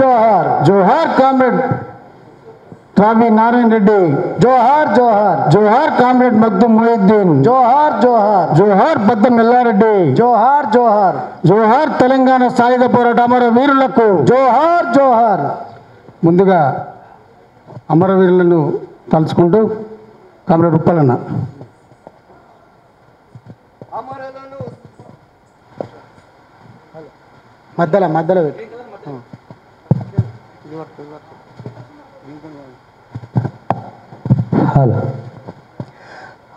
జోహార్ జోహార్ comrade రావి నారాయణ రెడ్డి జోహార్ జోహార్ జోహార్ comrade Magdum Moiddin జోహార్ జోహార్ జోహార్ బద్దం ఎల్లారెడ్డి జోహార్ జోహార్ జోహార్ తెలంగాణ సాయుధ పోరాట అమరవీరులకు జోహార్ జోహార్. ముందుగా అమరవీరులను తలుచుకుంటూ కామ్రేడ్ ఉప్పలన్న. మధ్యలో పెట్టి హలో.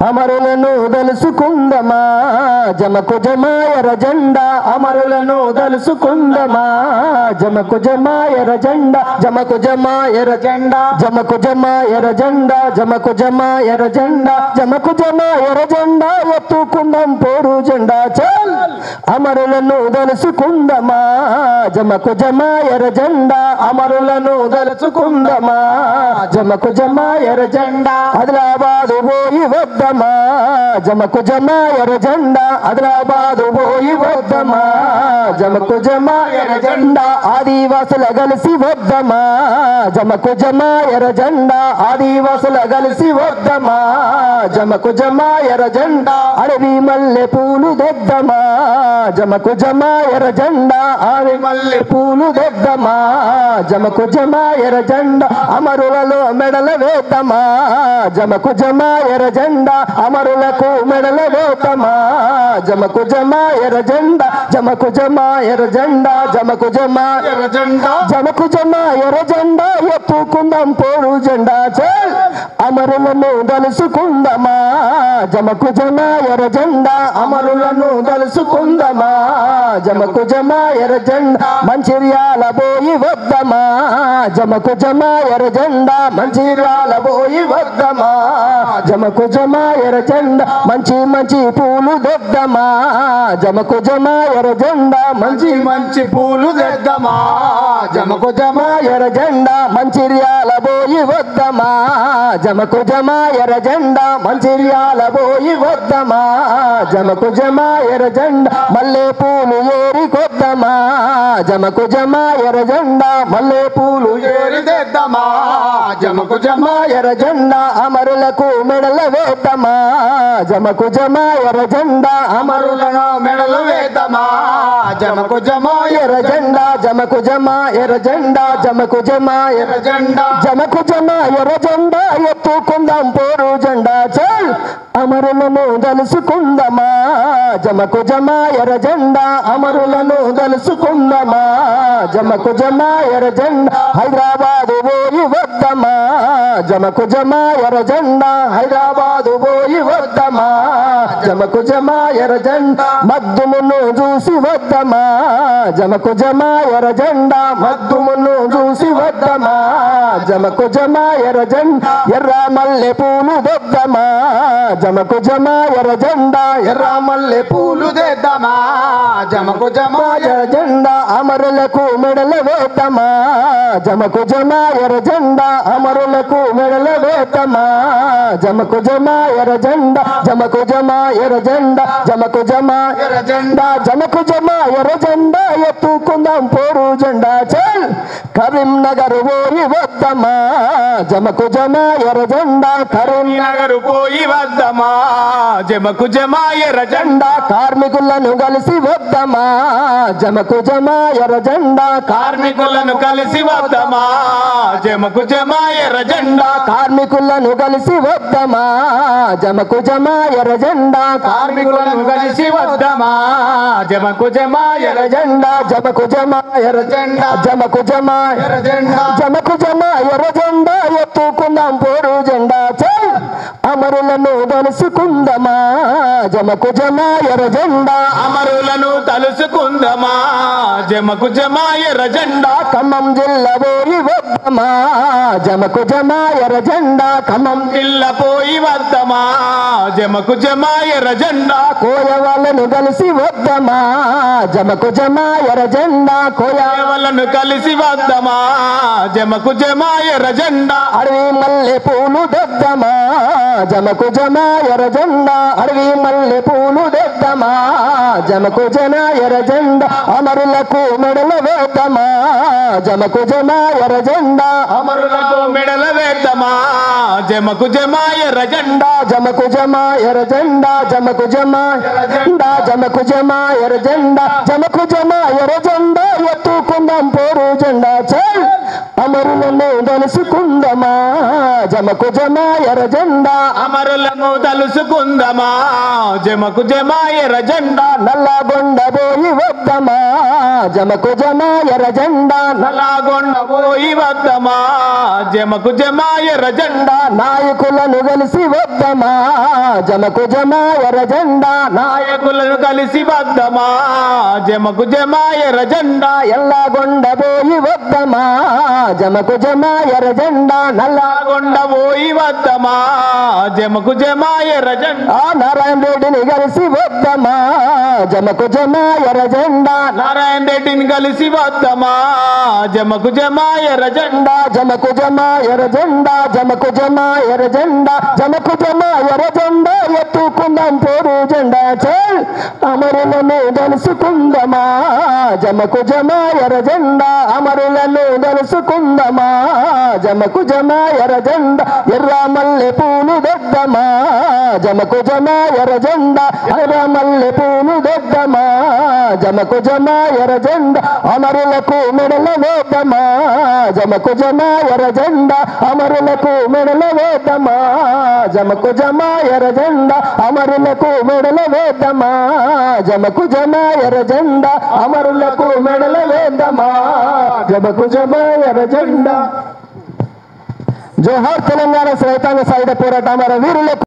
అమరులను దలుసుకుందమా జమకు జమాయర జెండా, అమరులను దలుసుకుందమా జమకు జమాయర జెండా, జమకు జమాయర జెండా, జమకు జమాయర జెండా, జమకు జమాయర జెండా, జమకు జమాయర జెండా ఎత్తుకుందాం పోరు జెండా చల్. అమరులను దలుసుకుందమా జమకు జమాయర జెండా, అమరులను దలుచుకుందమా జమకు జమాయర జెండా. ఆదిలాబాదు పోయి వద్ద జమకు జమాయర జెండా, ఆదిలాబాదు పోయి వద్దమా జమకు జమాయర జెండా. ఆదివాసుల కలిసి వద్దమా జమకు జమాయర జెండా, ఆదివాసుల కలిసి వద్దమా జమకు జమాయర జెండా. అడవి మల్లె పూలు దెద్దమా జమకు జమాయర జెండా, అడవి మల్లె పూలు దెద్దమా జమకు జమాయర జెండా. అమరులలో మెడల వేద్దమా జమకు జమాయర జెండా, అమరులకు మెడల వేద్దమా జమకు జమాయర జెండా, జమకు జమాయర జెండా, జమకు జమాయర జెండా, జమకు జమాయర జెండా ఎత్తుకుందాం పోరు జెండా చల్. అమరులను దలుసుకుందమా జమకు జమాయర జెండా, అమరులను దలుసుకుందమా జమకు జమాయర జెండా. మంచిర్యాల పోయి వద్దమా జమకు జమాయర జెండా, మంచిర్యాల పోయి వద్దమా జమకు జమాయర జెండా. మంచి మంచి పూలు దెద్దమా జమకు జమాయర జెండా, మంచి మంచి పూలు దెద్దమా జమకు జమాయర జెండా. మంచిర్యాల పోయి వద్దమా జమకు జమాయర జెండా, మంచిర్యాల పోయి వద్దమా జమకు జమాయర జెండా. మల్లె పూలు ఏరి కొద్దమా జమకు జమాయర జెండా, మల్లె పూలు ఏరి దెద్దమా జమకు జమాయర జెండా. అమరులకు మెడల వేద్దమా జమకు జమాయర జెండా, అమరులను మెడల వేద్దమా జమకు జమాయర జెండా, జమకు జమాయర జెండా, జమకు జమాయర జెండా, జమకు జమాయర జెండా ఎత్తుకుందాం పోరు జెండా చల్. అమరులను దలుసుకుందమా జమకు జమాయర జెండా, అమరులను దలుసుకుందమా జమకు జమాయర జెండా. హైదరాబాదు పోయి వద్దమా జమకు జమాయర జెండా, హైదరాబాదు పోయి వద్దమా జమకు జమాయర జెండా. మద్దుమును చూసి వద్దమా జమకు జమాయర జెండా, మద్దుమును చూసి వద్దమా జమకు జమాయర జెండా. ఎర్ర మల్లె పూలు దెద్దమా జమకు జమాయర జెండా, ఎర్ర మల్లె పూలు దెద్దమా జమకు జమాయర జెండా. అమరులకు మెడల వేద్దమా జమకు జమాయర జెండా, అమరులకు మెడల వేద్దమా జమకు జమాయర జెండా, జమకు జమాయర జెండా, జమకు జమాయర జెండా, జమకు జమాయర జెండా ఎత్తుకుందాం పోరు జెండా చల్. కరీంనగర్ పోయి వద్దమా జమకు జమాయర జెండా, కరీంనగర్ పోయి వద్దమా జమకు జమాయర జెండా. కార్మికులను కలిసి వద్దమా జమకు జమాయర జెండా, కార్మికులను కలిసి వద్దమా జమకు జమాయర జెండా. కార్మికులను కలిసి వద్దమా జమకు జమాయర జెండా, కార్మికులను కలిసి వద్దమా జమకు జమాయర జెండా, జమకు జమాయర జెండా, జమకు జమాయర జెండా, జమకు జమాయర జెండా ఎత్తుకుందాం పోరు జెండా చల్. అమరులను దలుసుకుందమా జమకు జమాయర జెండా, అమరులను తలుసుకుందమా జమకు జమాయర జెండా. ఖమ్మం జిల్లా పోయి వద్దమా జమకు జమాయర జెండా, ఖమ్మం జిల్లా పోయి వద్దమా జమకు జమాయర జెండా. కోయవాళ్ళను కలిసి వద్దమా జమకు జమాయర జెండా, కోయవాళ్ళను కలిసి వద్దమా జమకు జమ ఎర్ర జెండా అడవి మల్లె పూలు దద్దమా జమకు జమ ఎర్ర జెండా అడవి మల్లె పూలు దద్దమా జమకు జన ఎర్ర జెండా అమరులకు మెడల వేద్దమా జమకు జమ ఎర్ర జెండా అమరులకు మెడల వేద్దమా జమకు జమ ఎర్ర జెండా జమకు జమ ఎర్ర జెండా జమకు జమ ఎర్ర జెండా జమకు జమ ఎర్ర జెండా జమకు జమ ఎర్ర జెండా ఎత్తుకుందాం పోరు జెండా చల్ అమరులను తలుసుకుందమా జమకు జమ ఎర్ర జెండా అమరులను తలుసుకుందమా జమకు జమ ఎర్ర జెండా నల్లగొండ పోయి వద్దమా జమకు జమ ఎర్ర జెండా నల్లగొండ పోయి వద్దమా జమకు జమ ఎర్ర జెండా నాయకులను కలిసి వద్దమా జమకు జమ ఎర్ర జెండా నాయకులను కలిసి వద్దమా జమకు జమ ఎర్ర జెండా ఎల్లగొండ పోయి వద్దమా జమకు జమ ఎర్ర జెండా నల్లగొండ పోయి వద్దమా జమకు జమ ఎర్ర జెండా నారాయణ రెడ్డిని కలిసి వద్దమా జమకు జమ ఎర్ర జెండా నారాయణ రెడ్డిని కలిసి వద్దమా జమకు జమ ఎర్ర జెండా జమకు జమ ఎర్ర జెండా జమకు జమ ఎర్ర జెండా జమకు జమ ఎర్ర జెండా ఎత్తుకుందాం పోరు జెండా చల్ అమరులను తలుసుకుందమా జమకు జమ ఎర్ర జెండా అమరులను తలుసుకుందమా జమకు జమ ఎర్ర జెండా ఎర్ర మల్లె పూలు దద్దమా జమకు జమ ఎర్ర జెండా ఎర్ర మల్లె పూలు దద్దమా జమకు జమ ఎర్ర జెండా అమరులకు మెడల వేద్దమా జమకు జమ ఎర్ర జెండా అమరులకు మెడల వేద్దమా జమకు జమ ఎర్ర జెండా అమరులకు మెడల వేద్దమా జమకు జమ ఎర్ర జెండా అమరులకు మెడల వేద్దమా జమకు జమ ఎర్ర జెండా జోహార్ తెలంగాణ రైతాంగ సాయుధ పోరాట అమర వీరులకు